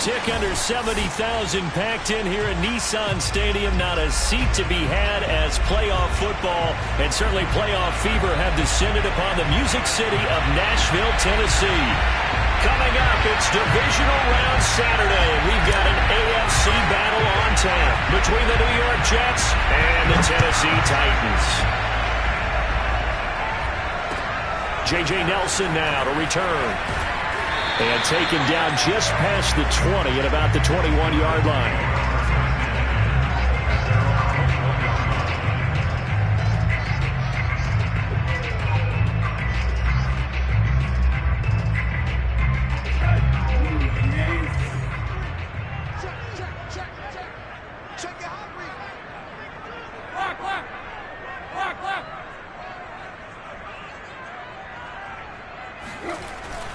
tick under 70,000 packed in here at Nissan Stadium. Not a seat to be had as playoff football and certainly playoff fever have descended upon the Music City of Nashville, Tennessee. Coming up, it's Divisional Round Saturday. We've got an AFC battle on tap between the New York Jets and the Tennessee Titans. J.J. Nelson now to return. And taken down just past the 20 at about the 21-yard line.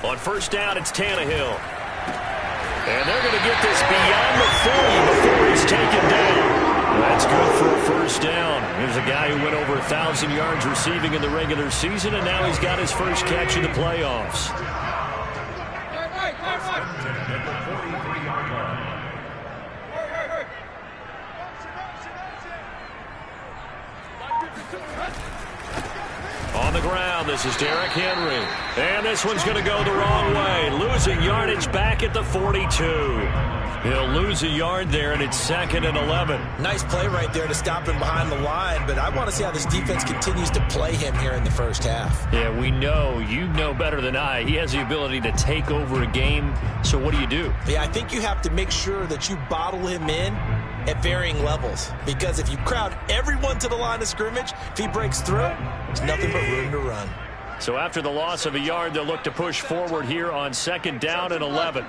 On first down, it's Tannehill. And they're going to get this beyond the 40 before he's taken down. That's good for a first down. Here's a guy who went over 1,000 yards receiving in the regular season, and now he's got his first catch in the playoffs. On the ground, this is Derrick Henry. And this one's going to go the wrong way. Losing yardage back at the 42. He'll lose a yard there, and it's 2nd and 11. Nice play right there to stop him behind the line, but I want to see how this defense continues to play him here in the first half. Yeah, we know. You know better than I. He has the ability to take over a game, so what do? Yeah, I think you have to make sure that you bottle him in at varying levels, because if you crowd everyone to the line of scrimmage, if he breaks through, there's nothing but room to run. So after the loss of a yard, they'll look to push forward here on 2nd down and 11.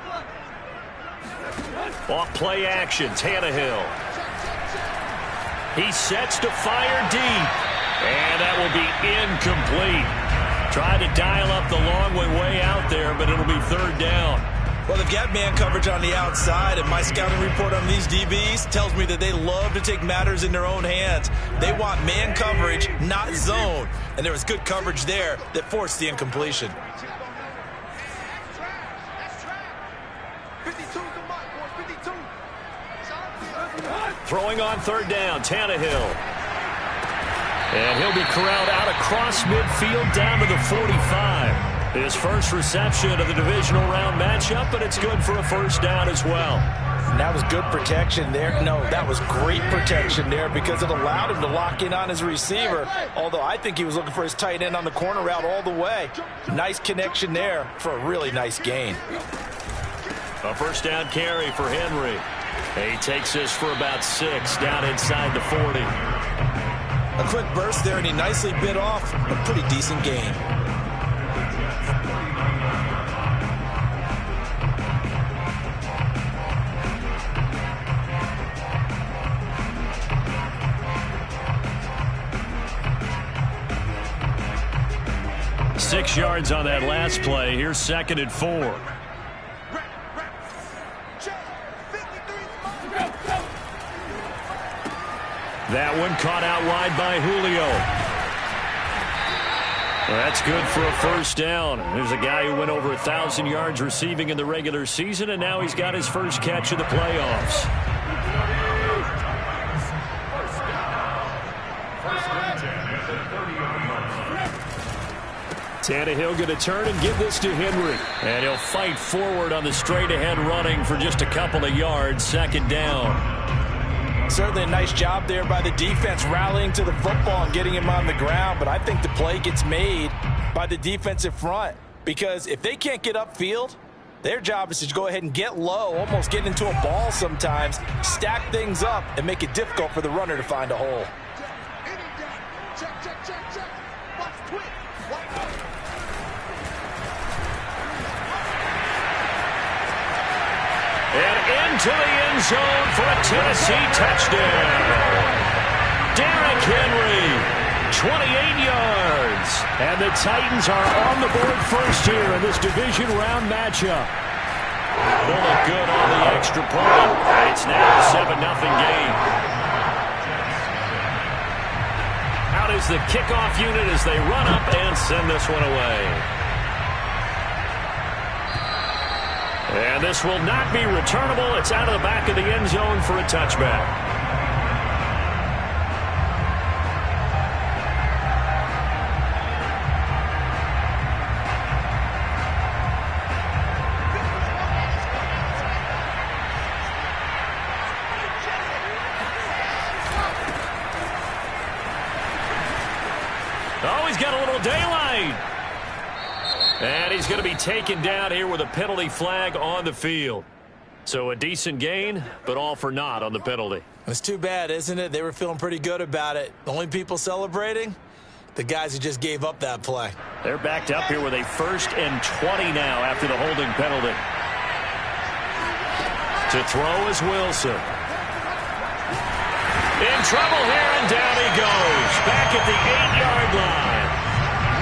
Off play action, Tannehill. He sets to fire deep. And that will be incomplete. Tried to dial up the long way out there, but it'll be 3rd down. Well, they've got man coverage on the outside, and my scouting report on these DBs tells me that they love to take matters in their own hands. They want man coverage, not zone. And there was good coverage there that forced the incompletion. Throwing on 3rd down, Tannehill. And he'll be corralled out across midfield down to the 45. His first reception of the divisional round matchup, but it's good for a first down as well. And that was good protection there. No, that was great protection there because it allowed him to lock in on his receiver, although I think he was looking for his tight end on the corner route all the way. Nice connection there for a really nice gain. A first down carry for Henry. He takes this for about 6 down inside the 40. A quick burst there, and he nicely bit off a pretty decent gain. Six yards on that last play. Here's 2nd and 4. That one caught out wide by Julio. Well, that's good for a first down. There's a guy who went over 1,000 yards receiving in the regular season, and now he's got his first catch of the playoffs. Tannehill going to turn and give this to Henry. And he'll fight forward on the straight-ahead running for just a couple of yards. 2nd down. Certainly a nice job there by the defense rallying to the football and getting him on the ground. But I think the play gets made by the defensive front. Because if they can't get upfield, their job is to go ahead and get low, almost get into a ball sometimes, stack things up, and make it difficult for the runner to find a hole. And into the end zone for a Tennessee touchdown. Derrick Henry, 28 yards. And the Titans are on the board first here in this division round matchup. They'll look good on the extra point. It's now a 7-0 game. Out is the kickoff unit as they run up and send this one away. And this will not be returnable. It's out of the back of the end zone for a touchback. Oh, he's got a little daylight. And he's going to be taken down here with a penalty flag on the field. So a decent gain, but all for naught on the penalty. It's too bad, isn't it? They were feeling pretty good about it. The only people celebrating, the guys who just gave up that play. They're backed up here with a 1st and 20 now after the holding penalty. To throw is Wilson. In trouble here, and down he goes. Back at the 8-yard line.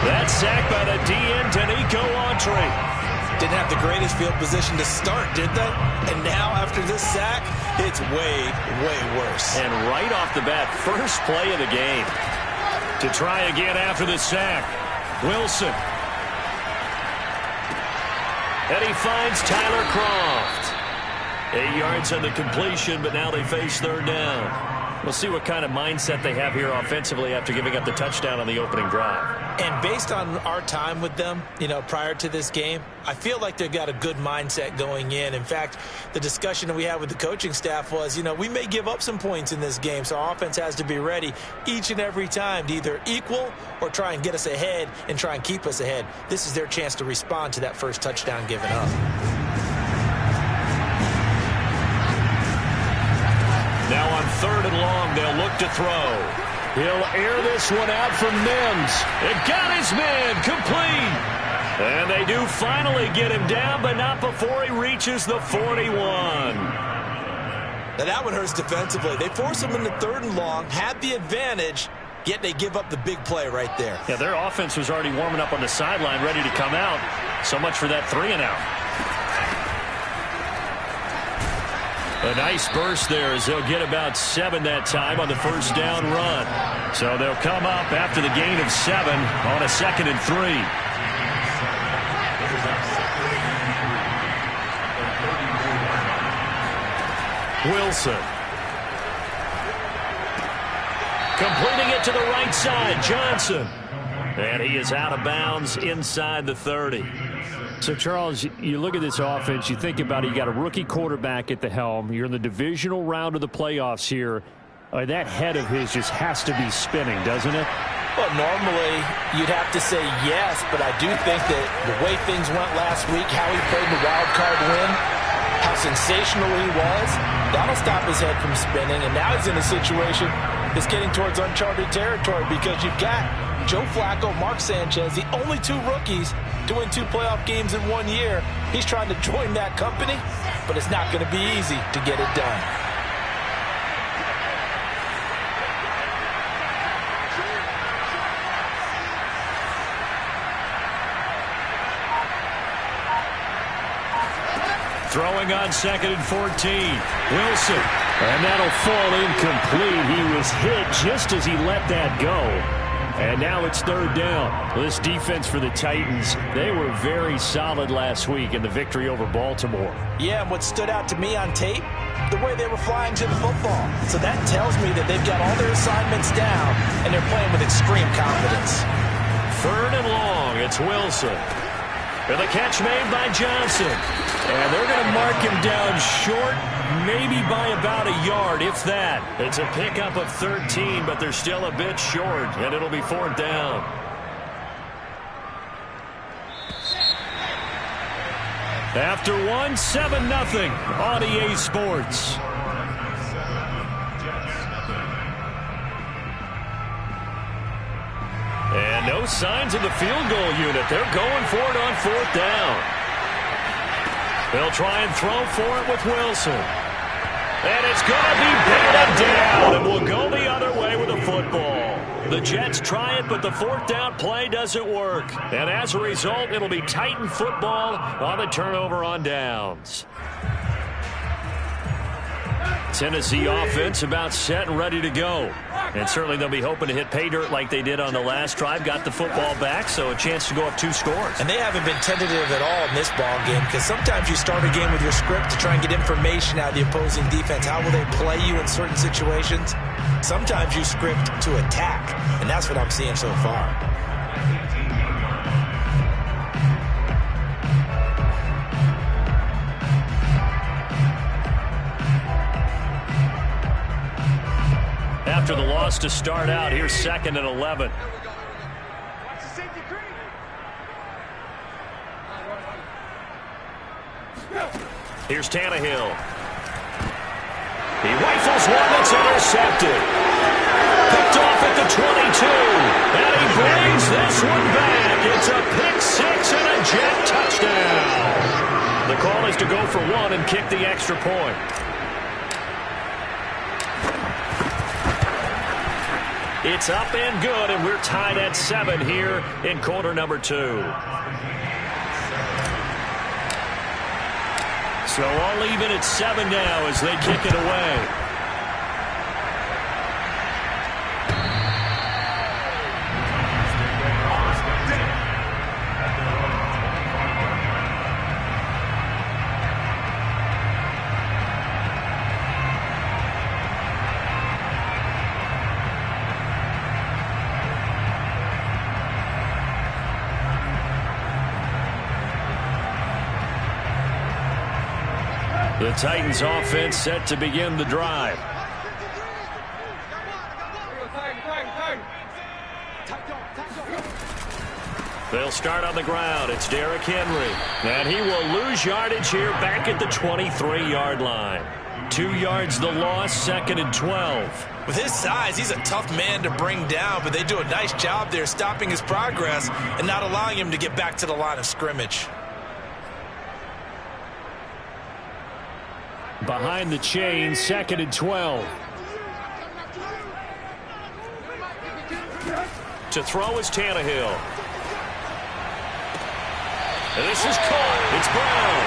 That's sacked by the DN, Danico Autry. Didn't have the greatest field position to start, did they? And now, after this sack, it's way, way worse. And right off the bat, first play of the game. To try again after the sack. Wilson. And he finds Tyler Croft. 8 yards on the completion, but now they face 3rd down. We'll see what kind of mindset they have here offensively after giving up the touchdown on the opening drive. And based on our time with them, prior to this game, I feel like they've got a good mindset going in. In fact, the discussion that we had with the coaching staff was, we may give up some points in this game, so our offense has to be ready each and every time to either equal or try and get us ahead and try and keep us ahead. This is their chance to respond to that first touchdown given up. Now on 3rd and long, they'll look to throw. He'll air this one out from Mims. It got his man complete. And they do finally get him down, but not before he reaches the 41. Now that one hurts defensively. They force him into 3rd and long, had the advantage, yet they give up the big play right there. Yeah, their offense was already warming up on the sideline, ready to come out. So much for that 3-and-out. A nice burst there as they'll get about 7 that time on the first down run. So they'll come up after the gain of 7 on a 2nd and 3. Wilson. Completing it to the right side, Johnson. And he is out of bounds inside the 30. So, Charles, you look at this offense, you think about it, you got a rookie quarterback at the helm. You're in the divisional round of the playoffs here. That head of his just has to be spinning, doesn't it? Well, normally you'd have to say yes, but I do think that the way things went last week, how he played the wild card win, how sensational he was, that'll stop his head from spinning. And now he's in a situation that's getting towards uncharted territory because you've got Joe Flacco, Mark Sanchez, the only 2 rookies to win 2 playoff games in 1 year. He's trying to join that company, but it's not going to be easy to get it done. Throwing on 2nd and 14. Wilson. And that'll fall incomplete. He was hit just as he let that go. And now it's 3rd down. This defense for the Titans, they were very solid last week in the victory over Baltimore. Yeah, and what stood out to me on tape, the way they were flying to the football. So that tells me that they've got all their assignments down, and they're playing with extreme confidence. 3rd and long, it's Wilson. And the catch made by Johnson. And they're going to mark him down short, maybe by about a yard, if that. It's a pickup of 13, but they're still a bit short, and it'll be 4th down. After 1, 7-0 on EA Sports. And no signs of the field goal unit. They're going for it on 4th down. They'll try and throw for it with Wilson. And it's going to be batted down, and we'll go the other way with the football. The Jets try it, but the 4th down play doesn't work. And as a result, it'll be Titan football on the turnover on downs. Tennessee offense about set and ready to go. And certainly they'll be hoping to hit pay dirt like they did on the last drive. Got the football back, so a chance to go up 2 scores. And they haven't been tentative at all in this ball game, because sometimes you start a game with your script to try and get information out of the opposing defense. How will they play you in certain situations? Sometimes you script to attack, and that's what I'm seeing so far. After the loss to start out, here's 2nd and 11. Here's Tannehill. He rifles one that's intercepted. Picked off at the 22. And he brings this one back. It's a pick 6 and a jet touchdown. The call is to go for 1 and kick the extra point. It's up and good, and we're tied at 7 here in quarter number 2. So all even at 7 now as they kick it away. The Titans offense set to begin the drive. They'll start on the ground. It's Derrick Henry. And he will lose yardage here back at the 23-yard line. 2 yards the loss, 2nd and 12. With his size, he's a tough man to bring down, but they do a nice job there stopping his progress and not allowing him to get back to the line of scrimmage. Behind the chain, 2nd and 12. To throw is Tannehill. And this is caught. It's Brown.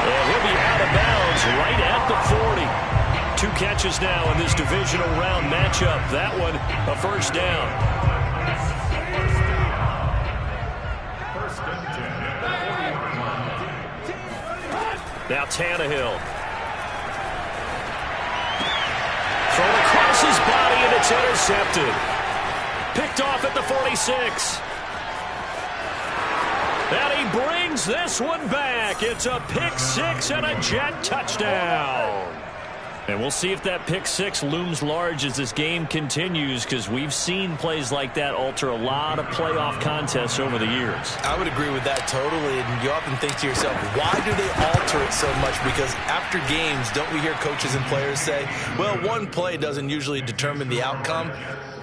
And he'll be out of bounds right at the 40. 2 catches now in this divisional round matchup. That one, a first down. Now Tannehill. Thrown across his body, and it's intercepted. Picked off at the 46. And he brings this one back. It's a pick 6 and a jet touchdown. And we'll see if that pick 6 looms large as this game continues, because we've seen plays like that alter a lot of playoff contests over the years. I would agree with that totally, and you often think to yourself, why do they alter it so much? Because after games, don't we hear coaches and players say, well, one play doesn't usually determine the outcome?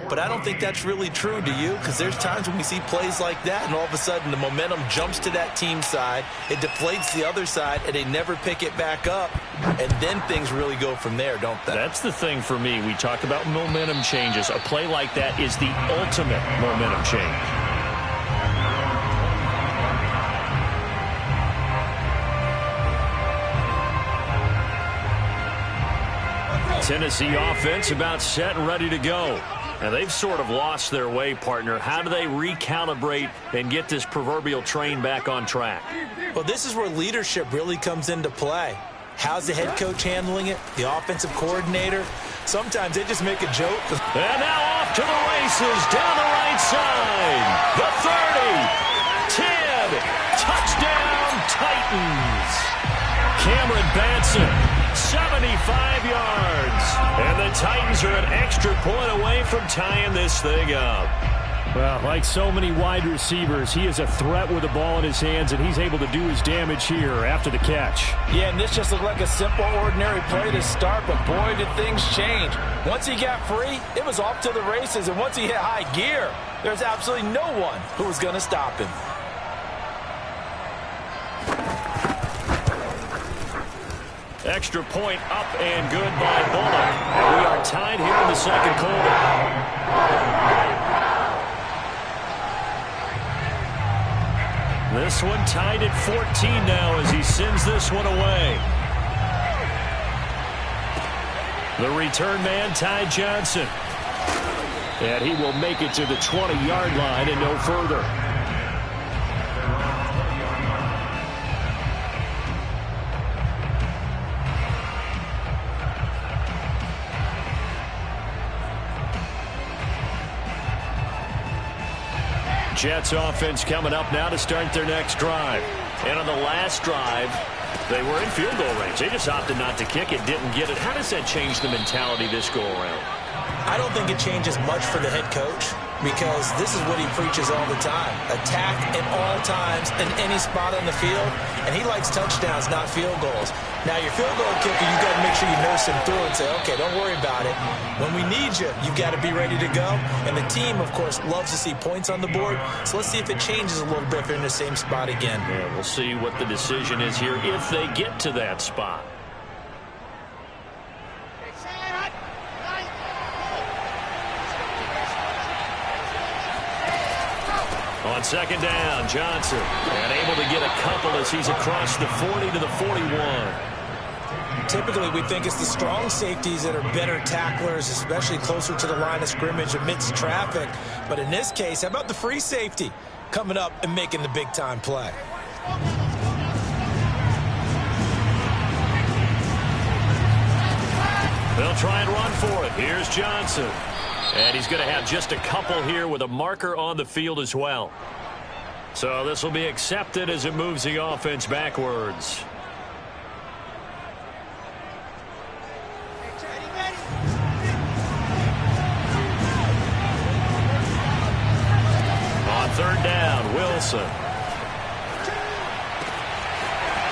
But I don't think that's really true, do you? Because there's times when we see plays like that, and all of a sudden the momentum jumps to that team side, it deflates the other side, and they never pick it back up, and then things really go from there, don't they? That's the thing for me. We talk about momentum changes. A play like that is the ultimate momentum change. Tennessee offense about set and ready to go. And they've sort of lost their way, partner. How do they recalibrate and get this proverbial train back on track? Well, this is where leadership really comes into play. How's the head coach handling it? The offensive coordinator? Sometimes they just make a joke. And now off to the races down the right side. The 30, 10, touchdown Titans. Cameron Batson. 75 yards. And the Titans are an extra point away from tying this thing up. Well, like so many wide receivers, he is a threat with the ball in his hands, and he's able to do his damage here after the catch. Yeah, and this just looked like a simple, ordinary play to start, but boy, did things change. Once he got free, it was off to the races, and once he hit high gear, there's absolutely no one who was going to stop him. Extra point up and good by Bullock. And we are tied here in the second quarter. This one tied at 14 now as he sends this one away. The return man, Ty Johnson. And he will make it to the 20-yard line and no further. Jets offense coming up now to start their next drive. And on the last drive, they were in field goal range. They just opted not to kick it, didn't get it. How does that change the mentality this go around? I don't think it changes much for the head coach because this is what he preaches all the time. Attack at all times in any spot on the field, and he likes touchdowns, not field goals. Now, your field goal kicker, you've got to make sure you nurse him through and say, okay, don't worry about it. When we need you, you've got to be ready to go. And the team, of course, loves to see points on the board. So let's see if it changes a little bit if they're in the same spot again. Yeah, we'll see what the decision is here if they get to that spot. On second down, Johnson, and able to get a couple as he's across the 40 to the 41. Typically, we think it's the strong safeties that are better tacklers, especially closer to the line of scrimmage amidst traffic. But in this case, how about the free safety coming up and making the big-time play? They'll try and run for it. Here's Johnson. And he's going to have just a couple here with a marker on the field as well. So this will be accepted as it moves the offense backwards. On third down, Wilson.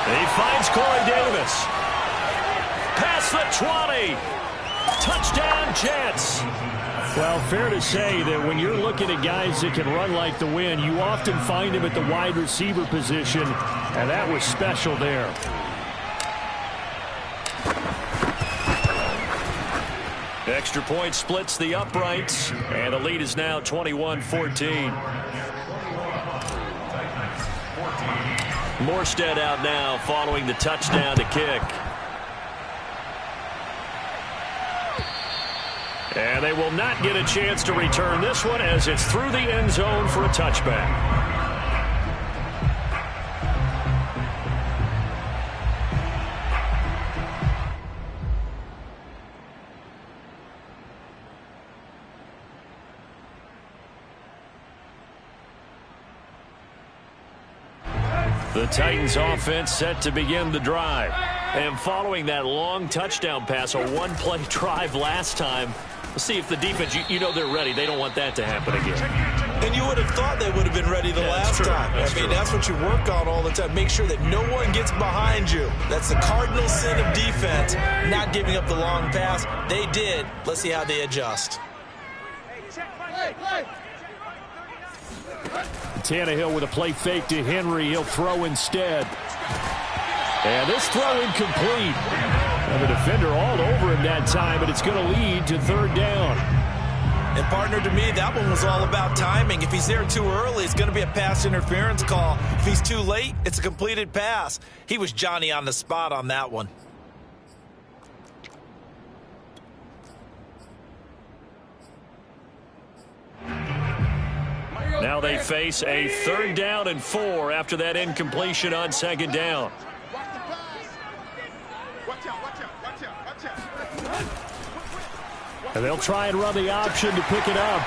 He finds Corey Davis. Past the 20. Touchdown, Jets. Well, fair to say that when you're looking at guys that can run like the wind, you often find him at the wide receiver position, and that was special there. Extra point splits the uprights, and the lead is now 21-14. Morstead out now following the touchdown to kick. And they will not get a chance to return this one as it's through the end zone for a touchback. The Titans offense set to begin the drive. And following that long touchdown pass, a one-play drive last time, we'll see if the defense, you know they're ready. They don't want that to happen again. And you would have thought they would have been ready the last time. That's what you work on all the time. Make sure that no one gets behind you. That's the cardinal sin of defense, not giving up the long pass. They did. Let's see how they adjust. Tannehill with a play fake to Henry. He'll throw instead. And this throw incomplete. And the defender all over him that time, but it's going to lead to third down. And, partner, to me, that one was all about timing. If he's there too early, it's going to be a pass interference call. If he's too late, it's a completed pass. He was Johnny on the spot on that one. Now they face a 3rd down and 4 after that incompletion on 2nd down. And they'll try and run the option to pick it up.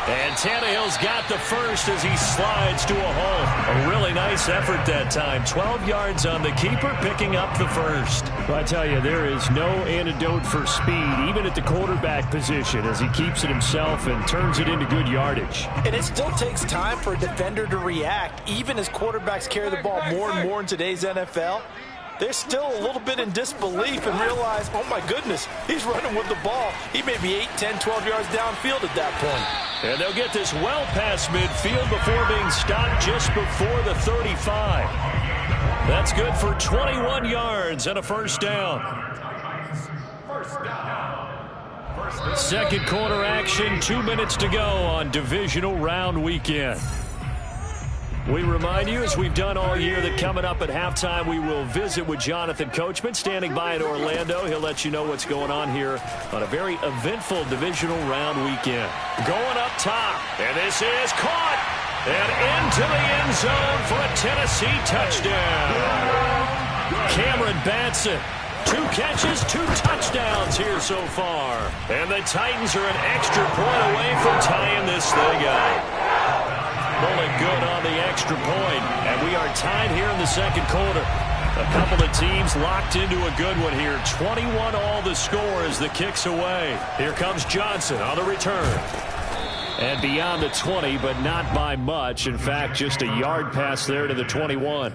And Tannehill's got the first as he slides to a hole. A really nice effort that time. 12 yards on the keeper, picking up the first. Well, I tell you, there is no antidote for speed, even at the quarterback position, as he keeps it himself and turns it into good yardage. And it still takes time for a defender to react, even as quarterbacks carry the ball more and more in today's NFL. They're still a little bit in disbelief and realize, oh, my goodness, he's running with the ball. He may be 8, 10, 12 yards downfield at that point. And they'll get this well past midfield before being stopped just before the 35. That's good for 21 yards and a first down. Second quarter action, 2 minutes to go on divisional round weekend. We remind you, as we've done all year, that coming up at halftime, we will visit with Jonathan Coachman, standing by in Orlando. He'll let you know what's going on here on a very eventful divisional round weekend. Going up top, and this is caught, and into the end zone for a Tennessee touchdown. Cameron Batson, 2 catches, 2 touchdowns here so far. And the Titans are an extra point away from tying this thing up. Rolling good on the extra point, and we are tied here in the second quarter. A couple of teams locked into a good one here. 21 all the score as the kick's away. Here comes Johnson on the return. And beyond the 20, but not by much. In fact, just a yard pass there to the 21.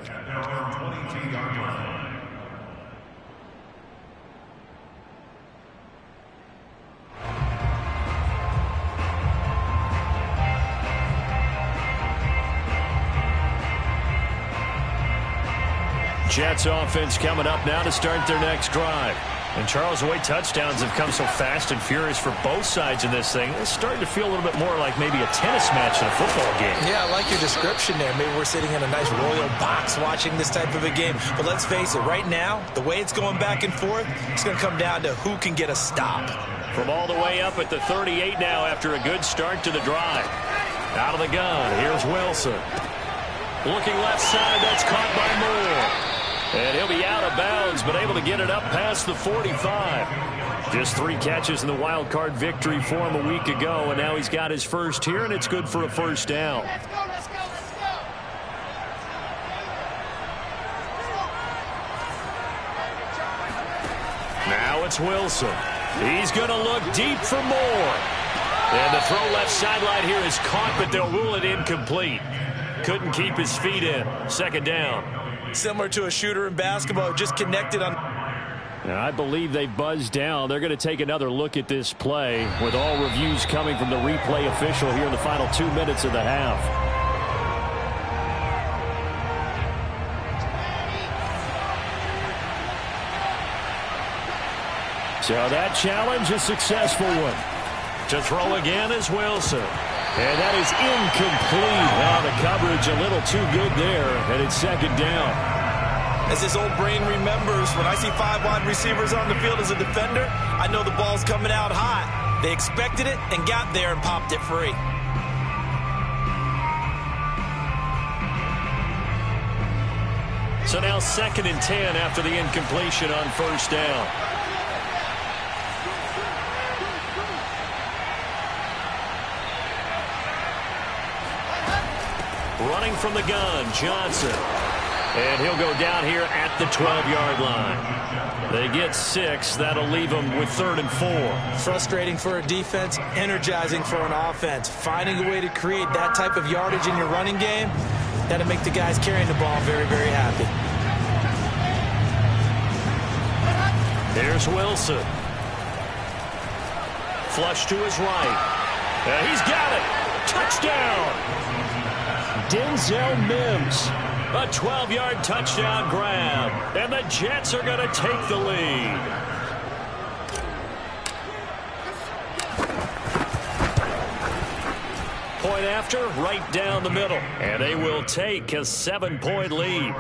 Jets offense coming up now to start their next drive. And Charles, the way touchdowns have come so fast and furious for both sides in this thing, it's starting to feel a little bit more like maybe a tennis match than a football game. Yeah, I like your description there. Maybe we're sitting in a nice royal box watching this type of a game. But let's face it, right now, the way it's going back and forth, it's going to come down to who can get a stop. From all the way up at the 38 now after a good start to the drive. Out of the gun, here's Wilson. Looking left side, that's caught by Moore. And he'll be out of bounds, but able to get it up past the 45. Just 3 catches in the wild card victory for him a week ago, and now he's got his first here, and it's good for a first down. Let's go. Now it's Wilson. He's going to look deep for more. And the throw left sideline here is caught, but they'll rule it incomplete. Couldn't keep his feet in. Second down. Similar to a shooter in basketball, just connected on. And I believe they buzzed down. They're going to take another look at this play with all reviews coming from the replay official here in the final 2 minutes of the half. So that challenge, a successful one. To throw again is Wilson. And that is incomplete. Now the coverage a little too good there, and it's second down. As his old brain remembers, when I see 5 wide receivers on the field as a defender, I know the ball's coming out hot. They expected it and got there and popped it free. So now 2nd and 10 after the incompletion on first down. Running from the gun, Johnson. And he'll go down here at the 12-yard line. They get 6. That'll leave them with 3rd and 4. Frustrating for a defense, energizing for an offense. Finding a way to create that type of yardage in your running game, that'll make the guys carrying the ball very, very happy. Here's Wilson. Flush to his right. And he's got it. Touchdown. Denzel Mims, a 12-yard touchdown grab, and the Jets are going to take the lead. Point after, right down the middle, and they will take a 7-point lead.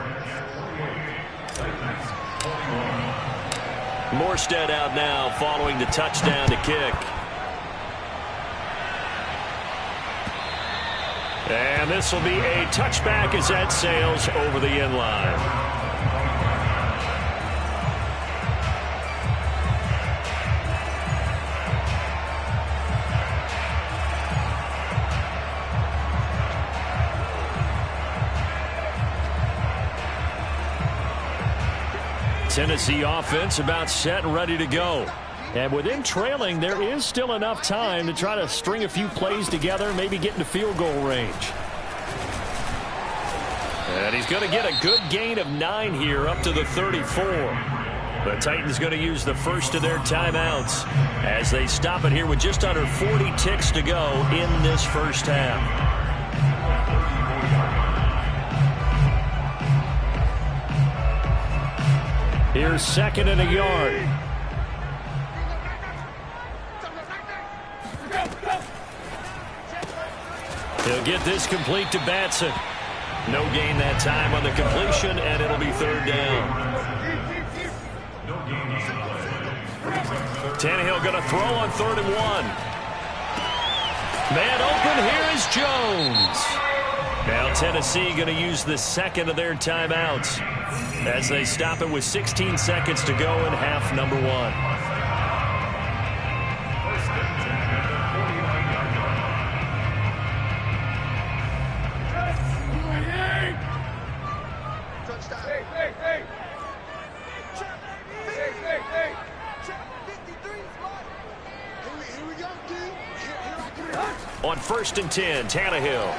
Morstead out now following the touchdown to kick. And this will be a touchback as that sails over the end line. Tennessee offense about set and ready to go. And with them trailing, there is still enough time to try to string a few plays together, maybe get into field goal range. And he's going to get a good gain of 9 here up to the 34. The Titans going to use the first of their timeouts as they stop it here with just under 40 ticks to go in this first half. Here's 2nd and a yard. He'll get this complete to Batson. No gain that time on the completion, and it'll be third down. Tannehill going to throw on 3rd and 1. Man open, here is Jones. Now Tennessee going to use the second of their timeouts as they stop it with 16 seconds to go in half number 1. On 1st and 10, Tannehill.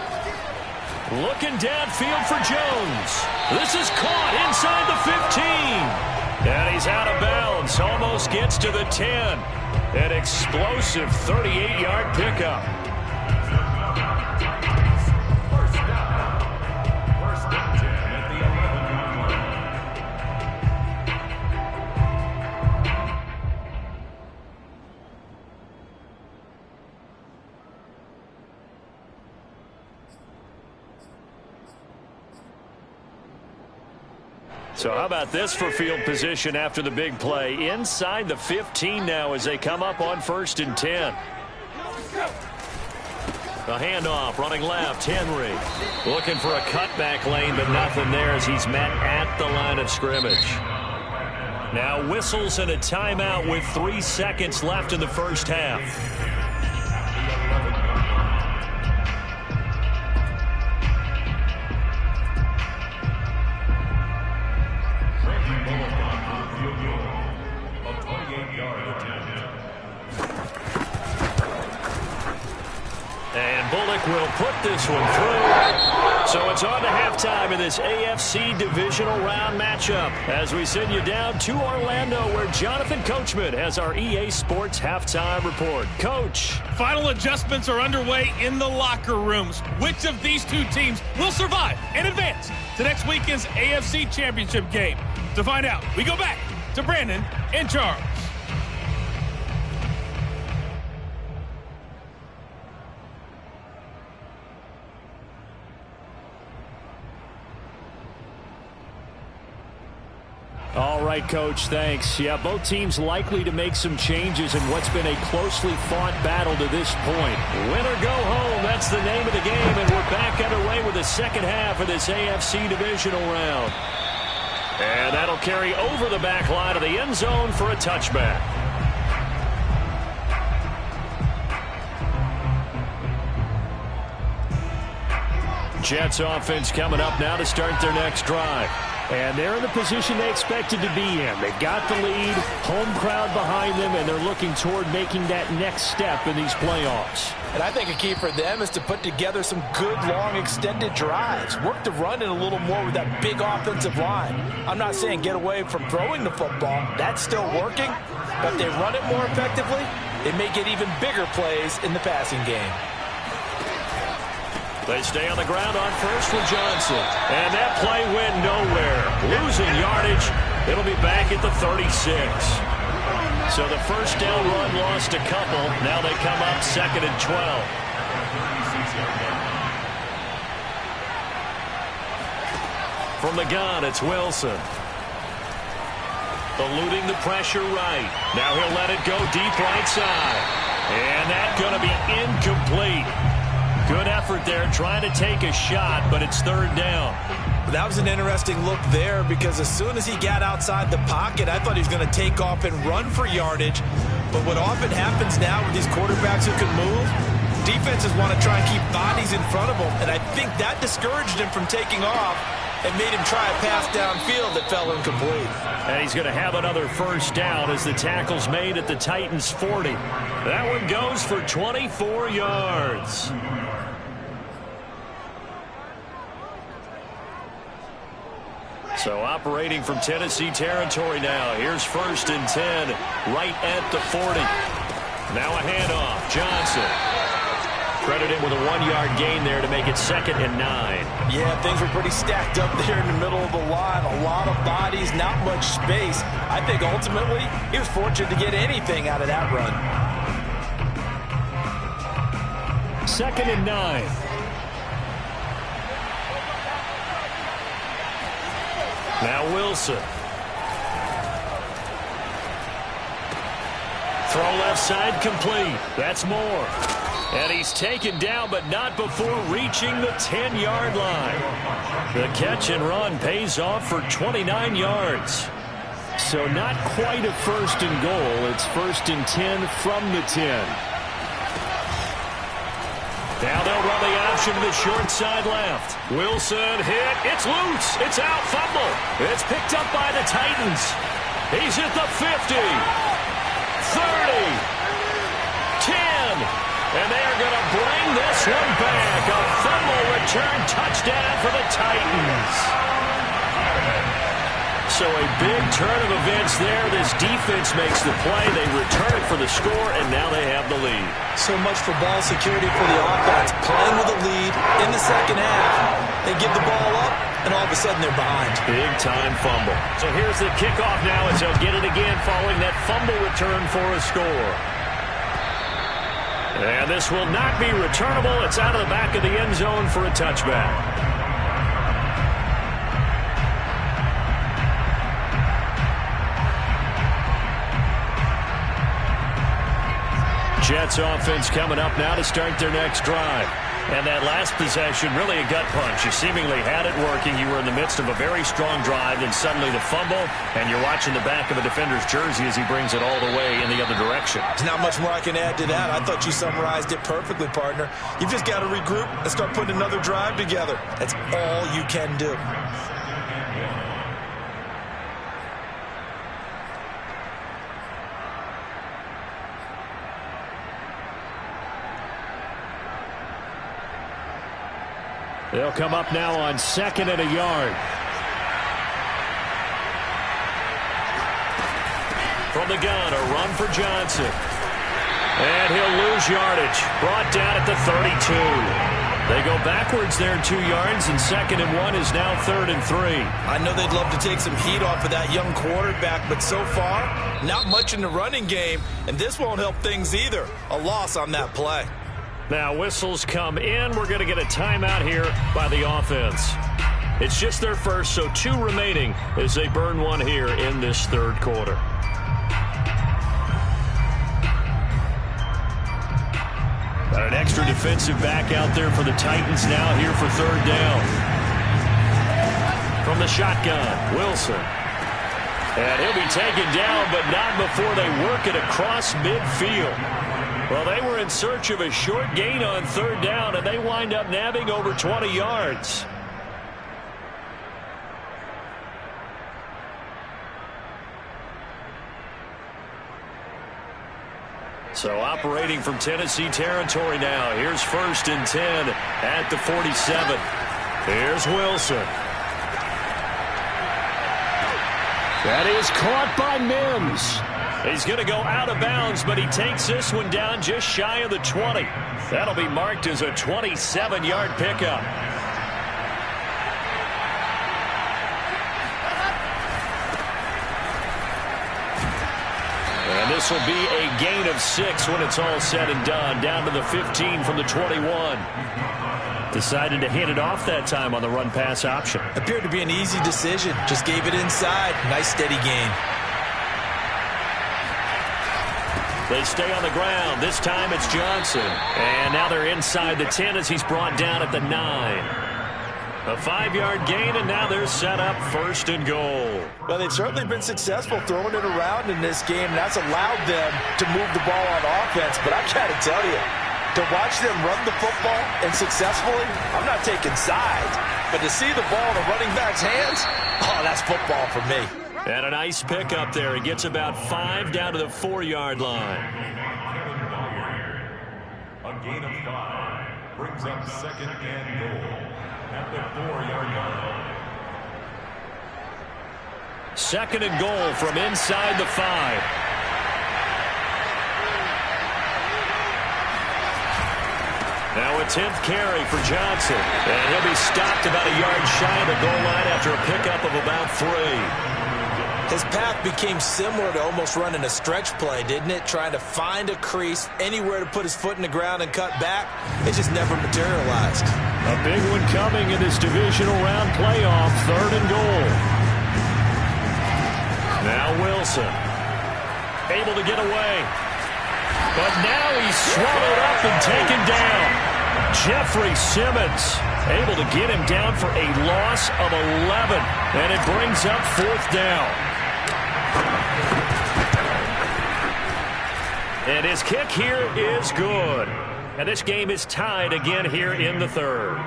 Looking downfield for Jones. This is caught inside the 15. And he's out of bounds. Almost gets to the 10. An explosive 38-yard pickup. So how about this for field position after the big play? Inside the 15 now as they come up on 1st and 10. A handoff, running left, Henry. Looking for a cutback lane, but nothing there as he's met at the line of scrimmage. Now whistles and a timeout with 3 seconds left in the first half. Will put this one through. So it's on to halftime in this AFC Divisional Round matchup as we send you down to Orlando where Jonathan Coachman has our EA Sports Halftime Report. Coach. Final adjustments are underway in the locker rooms. Which of these two teams will survive and advance to next weekend's AFC Championship game? To find out, we go back to Brandon and Charles. All right, Coach, thanks. Yeah, both teams likely to make some changes in what's been a closely fought battle to this point. Win or go home, that's the name of the game, and we're back underway with the second half of this AFC Divisional Round. And that'll carry over the back line of the end zone for a touchback. Jets offense coming up now to start their next drive. And they're in the position they expected to be in. They've got the lead, home crowd behind them, and they're looking toward making that next step in these playoffs. And I think a key for them is to put together some good, long, extended drives. Work the run in a little more with that big offensive line. I'm not saying get away from throwing the football. That's still working. But if they run it more effectively, they may get even bigger plays in the passing game. They stay on the ground on first with Johnson. And that play went nowhere. Losing yardage. It'll be back at the 36. So the first down run lost a couple. Now they come up 2nd and 12. From the gun, it's Wilson. Eluding the pressure right. Now he'll let it go deep right side. And that's going to be incomplete. Good effort there, trying to take a shot, but it's 3rd down. That was an interesting look there because as soon as he got outside the pocket, I thought he was going to take off and run for yardage. But what often happens now with these quarterbacks who can move, defenses want to try and keep bodies in front of them, and I think that discouraged him from taking off and made him try a pass downfield that fell incomplete. And he's going to have another first down as the tackle's made at the Titans' 40. That one goes for 24 yards. So operating from Tennessee territory now. Here's 1st and 10 right at the 40. Now a handoff. Johnson. Credit him with a 1-yard gain there to make it 2nd and 9. Yeah, things were pretty stacked up there in the middle of the line. A lot of bodies, not much space. I think ultimately he was fortunate to get anything out of that run. 2nd and 9. Now Wilson. Throw left side complete. That's Moore. And he's taken down, but not before reaching the 10-yard line. The catch and run pays off for 29 yards. So not quite a first and goal. It's first and 10 from the 10. Now they'll run the option to the short side left. Wilson hit. It's loose. It's out. Fumble. It's picked up by the Titans. He's at the 50. 30. 10. And they are going to bring this one back. A fumble return touchdown for the Titans. So a big turn of events there. This defense makes the play. They return it for the score, and now they have the lead. So much for ball security for the offense. Playing with a lead in the second half. They give the ball up, and all of a sudden they're behind. Big-time fumble. So here's the kickoff now as they'll get it again following that fumble return for a score. And this will not be returnable. It's out of the back of the end zone for a touchback. Jets offense coming up now to start their next drive. And that last possession, really a gut punch. You seemingly had it working. You were in the midst of a very strong drive, then suddenly the fumble, and you're watching the back of a defender's jersey as he brings it all the way in the other direction. There's not much more I can add to that. I thought you summarized it perfectly, partner. You've just got to regroup and start putting another drive together. That's all you can do. They'll come up now on 2nd and a yard. From the gun, a run for Johnson. And he'll lose yardage. Brought down at the 32. They go backwards there 2 yards, and 2nd and 1 is now 3rd and 3. I know they'd love to take some heat off of that young quarterback, but so far, not much in the running game, and this won't help things either. A loss on that play. Now whistles come in. We're going to get a timeout here by the offense. It's just their first, so 2 remaining as they burn one here in this 3rd quarter. Got an extra defensive back out there for the Titans now here for 3rd down. From the shotgun, Wilson. And he'll be taken down, but not before they work it across midfield. Well, they were in search of a short gain on 3rd down, and they wind up nabbing over 20 yards. So operating from Tennessee territory now. Here's 1st and 10 at the 47. Here's Wilson. That is caught by Mims. He's going to go out of bounds, but he takes this one down just shy of the 20. That'll be marked as a 27-yard pickup. And this will be a gain of 6 when it's all said and done. Down to the 15 from the 21. Decided to hand it off that time on the run-pass option. Appeared to be an easy decision. Just gave it inside. Nice steady gain. They stay on the ground. This time it's Johnson. And now they're inside the 10 as he's brought down at the 9. A 5-yard gain, and now they're set up 1st and goal. Well, they've certainly been successful throwing it around in this game. And that's allowed them to move the ball on offense. But I got to tell you, to watch them run the football and successfully, I'm not taking sides. But to see the ball in the running back's hands, oh, that's football for me. And a nice pick up there. He gets about 5 down to the 4-yard line. A gain of 5 brings up 2nd and goal at the 4-yard line. 2nd and goal from inside the 5. Now a 10th carry for Johnson. And he'll be stopped about a yard shy of the goal line after a pickup of about 3. His path became similar to almost running a stretch play, didn't it? Trying to find a crease, anywhere to put his foot in the ground and cut back. It just never materialized. A big one coming in this divisional round playoff. 3rd and goal. Now Wilson. Able to get away. But now he's swallowed up and taken down. Jeffrey Simmons able to get him down for a loss of 11. And it brings up 4th down. And his kick here is good. And this game is tied again here in the 3rd.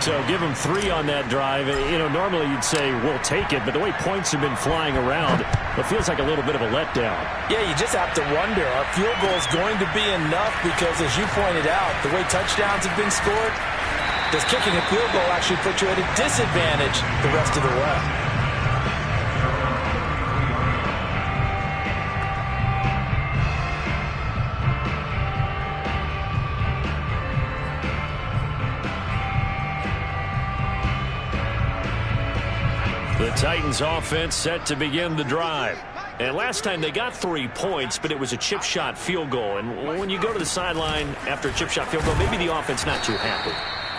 So give him 3 on that drive. You know, normally you'd say we'll take it, but the way points have been flying around, it feels like a little bit of a letdown. Yeah, you just have to wonder, are field goals going to be enough? Because as you pointed out, the way touchdowns have been scored, does kicking a field goal actually put you at a disadvantage the rest of the way? The Titans offense set to begin the drive. And last time they got 3 points, but it was a chip shot field goal. And when you go to the sideline after a chip shot field goal, maybe the offense not too happy.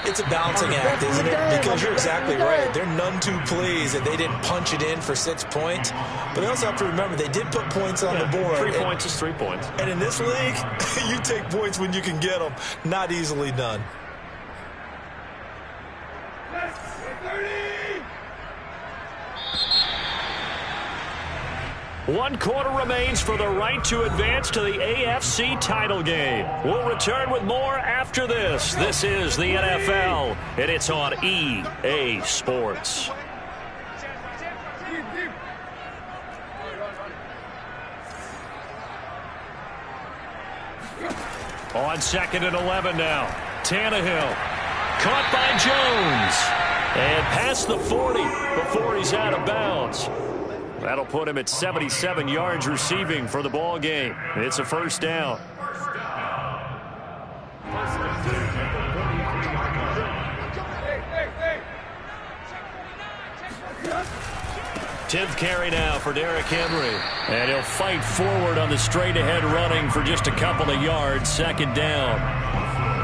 It's a balancing act, isn't it? Because you're exactly right. They're none too pleased that they didn't punch it in for 6 points. But they also have to remember they did put points on the board. 3 points is 3 points. And in this league, you take points when you can get them. Not easily done. One quarter remains for the right to advance to the AFC title game. We'll return with more after this. This is the NFL, and it's on EA Sports. On 2nd and 11 now. Tannehill caught by Jones. And past the 40 before he's out of bounds. That'll put him at 77 yards receiving for the ball game. It's a 1st down. 10th carry now for Derrick Henry. And he'll fight forward on the straight-ahead running for just a couple of yards. 2nd down.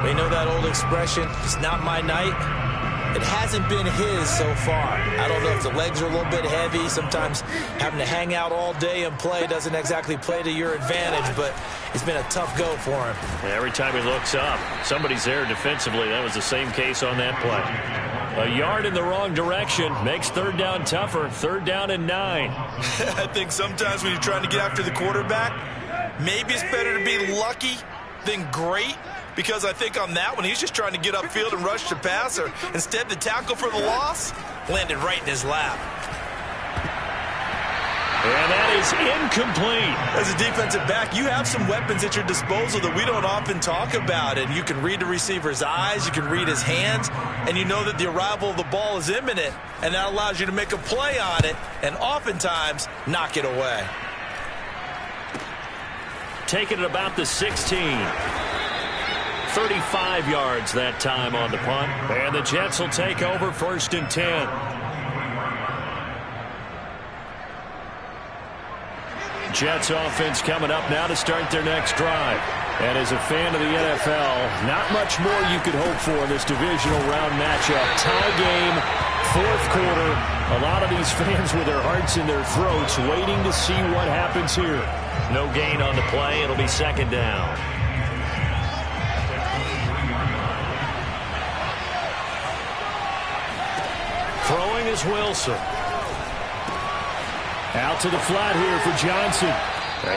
We know that old expression, it's not my night. It hasn't been his so far. I don't know if the legs are a little bit heavy. Sometimes having to hang out all day and play doesn't exactly play to your advantage, but it's been a tough go for him. Every time he looks up, somebody's there defensively. That was the same case on that play. A yard in the wrong direction makes 3rd down tougher. 3rd down and 9. I think sometimes when you're trying to get after the quarterback, maybe it's better to be lucky than great. Because I think on that one, he's just trying to get upfield and rush the passer. Instead, the tackle for the loss landed right in his lap. And that is incomplete. As a defensive back, you have some weapons at your disposal that we don't often talk about. And you can read the receiver's eyes, you can read his hands, and you know that the arrival of the ball is imminent. And that allows you to make a play on it and oftentimes knock it away. Taking it about the 16. 35 yards that time on the punt. And the Jets will take over 1st and 10. Jets offense coming up now to start their next drive. And as a fan of the NFL, not much more you could hope for in this divisional round matchup. Tie game, 4th quarter. A lot of these fans with their hearts in their throats waiting to see what happens here. No gain on the play. It'll be 2nd down. Throwing is Wilson. Out to the flat here for Johnson.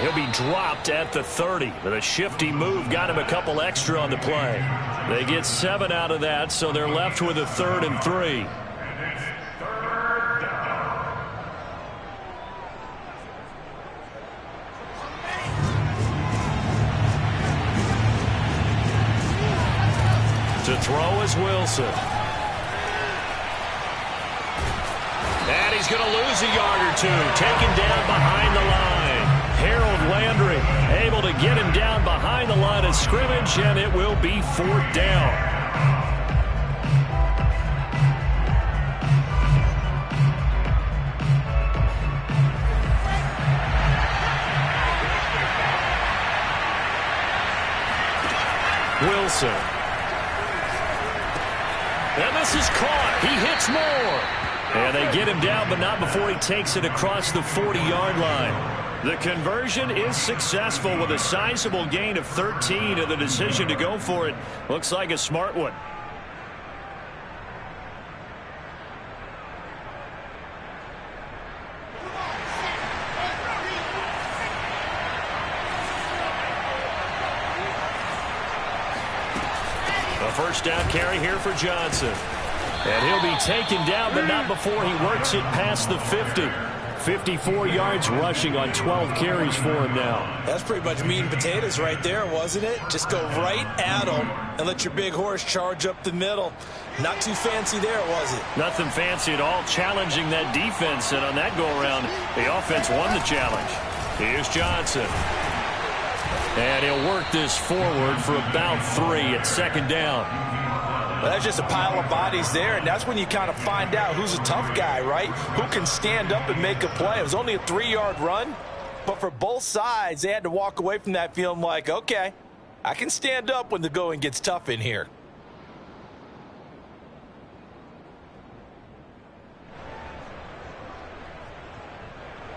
He'll be dropped at the 30. But a shifty move got him a couple extra on the play. They get 7 out of that, so they're left with a 3rd and 3. To throw is Wilson. And he's going to lose a yard or 2. Taken down behind the line. Harold Landry able to get him down behind the line of scrimmage, and it will be 4th down. Wilson. And this is caught. He hits Moore. And they get him down, but not before he takes it across the 40-yard line. The conversion is successful with a sizable gain of 13, and the decision to go for it looks like a smart one. A first down carry here for Johnson. And he'll be taken down, but not before he works it past the 50. 54 yards rushing on 12 carries for him now. That's pretty much meat and potatoes right there, wasn't it? Just go right at him and let your big horse charge up the middle. Not too fancy there, was it? Nothing fancy at all, challenging that defense. And on that go-around, the offense won the challenge. Here's Johnson. And he'll work this forward for about 3 at second down. Well, that's just a pile of bodies there, and that's when you kind of find out who's a tough guy, right? Who can stand up and make a play. It was only a 3-yard run, but for both sides, they had to walk away from that feeling like, okay, I can stand up when the going gets tough in here.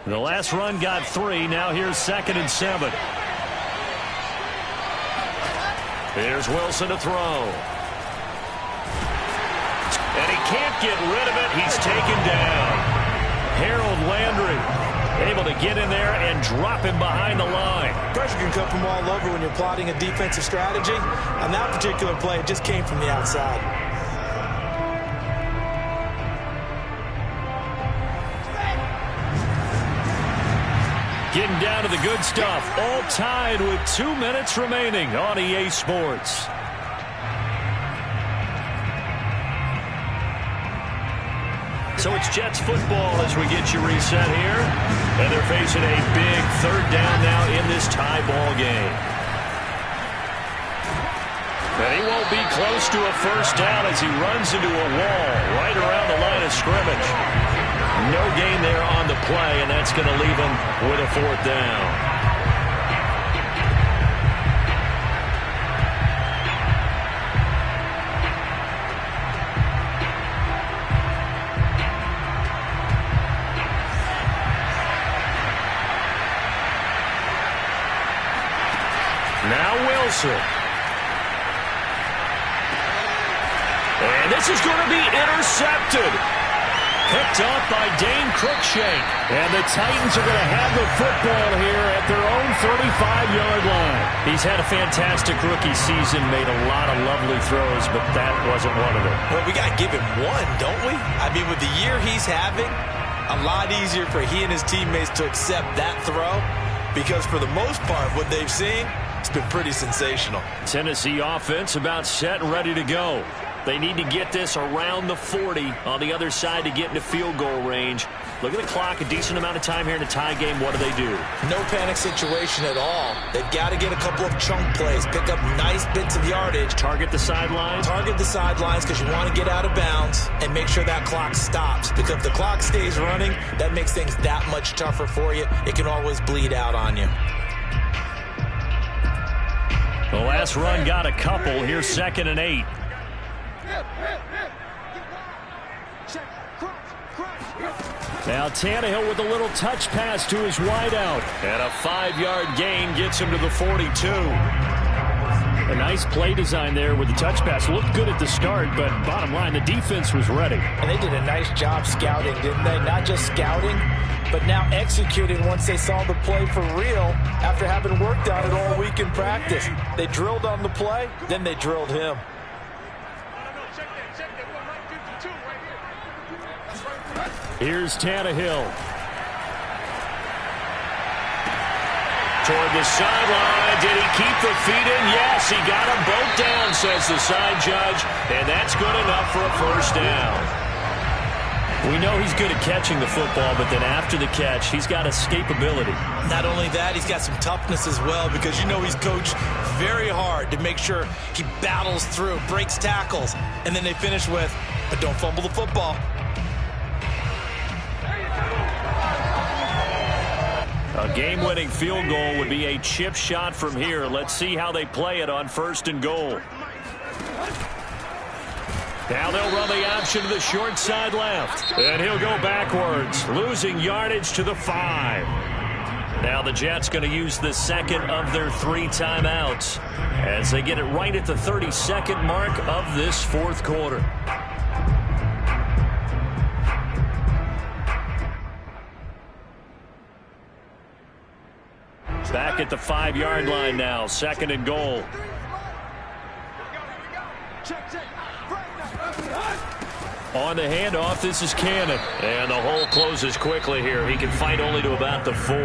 The last run got 3. Now here's 2nd and 7. Here's Wilson to throw. And he can't get rid of it. He's taken down. Harold Landry able to get in there and drop him behind the line. Pressure can come from all over when you're plotting a defensive strategy. On that particular play, it just came from the outside. Getting down to the good stuff. All tied with 2 minutes remaining on EA Sports. So it's Jets football as we get you reset here. And they're facing a big 3rd down now in this tie ball game. And he won't be close to a first down as he runs into a wall right around the line of scrimmage. No gain there on the play, and that's going to leave him with a 4th down. Now Wilson. And this is going to be intercepted. Picked off by Dane Cruikshank. And the Titans are going to have the football here at their own 35-yard line. He's had a fantastic rookie season, made a lot of lovely throws, but that wasn't one of them. Well, we got to give him one, don't we? I mean, with the year he's having, a lot easier for he and his teammates to accept that throw because for the most part, what they've seen, it's been pretty sensational. Tennessee offense about set and ready to go. They need to get this around the 40 on the other side to get into field goal range. Look at the clock, a decent amount of time here in a tie game. What do? No panic situation at all. They've got to get a couple of chunk plays, pick up nice bits of yardage. Target the sidelines? Target the sidelines because you want to get out of bounds and make sure that clock stops. Because if the clock stays running, that makes things that much tougher for you. It can always bleed out on you. The last run got a couple. Here's 2nd and 8. Now Tannehill with a little touch pass to his wideout. And a 5-yard gain gets him to the 42. A nice play design there with the touch pass. Looked good at the start, but bottom line, the defense was ready. And they did a nice job scouting, didn't they? Not just scouting, but now executing once they saw the play for real after having worked on it all week in practice. They drilled on the play, then they drilled him. Here's Tannehill. Toward the sideline. Did he keep the feet in? Yes, he got them both down, says the side judge. And that's good enough for a first down. We know he's good at catching the football, but then after the catch, he's got escapability. Not only that, he's got some toughness as well because you know he's coached very hard to make sure he battles through, breaks tackles, and then they finish with, but don't fumble the football. A game-winning field goal would be a chip shot from here. Let's see how they play it on 1st and goal. Now they'll run the option to the short side left. And he'll go backwards, losing yardage to the 5. Now the Jets going to use the second of their 3 timeouts as they get it right at the 32nd mark of this fourth quarter. Back at the 5-yard line now, 2nd and goal. On the handoff, this is Cannon. And the hole closes quickly here. He can fight only to about the 4.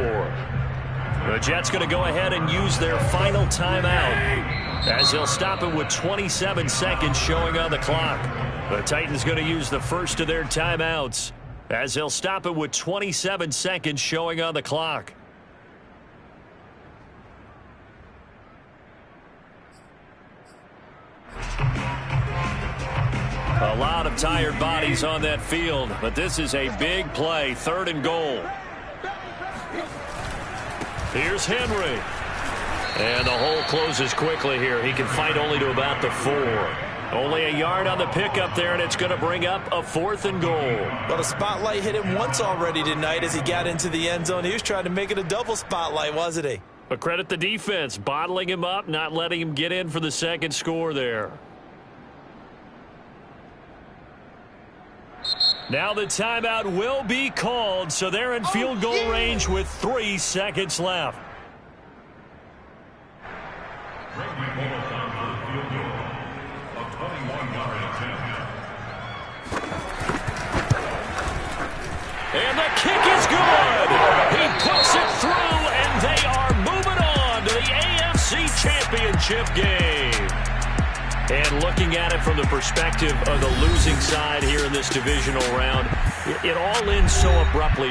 The Jets going to go ahead and use their final timeout as they'll stop it with 27 seconds showing on the clock. The Titans going to use the first of their timeouts as they'll stop it with 27 seconds showing on the clock. A lot of tired bodies on that field, but this is a big play, 3rd and goal. Here's Henry. And the hole closes quickly here. He can fight only to about the 4. Only a yard on the pickup there, and it's going to bring up a 4th and goal. Well, the spotlight hit him once already tonight as he got into the end zone. He was trying to make it a double spotlight, wasn't he? But credit the defense, bottling him up, not letting him get in for the second score there. Now the timeout will be called, so they're in field goal range with 3 seconds left. And the kick is good. He puts it through, and they are moving on to the AFC Championship game. And looking at it from the perspective of the losing side here in this divisional round, it all ends so abruptly.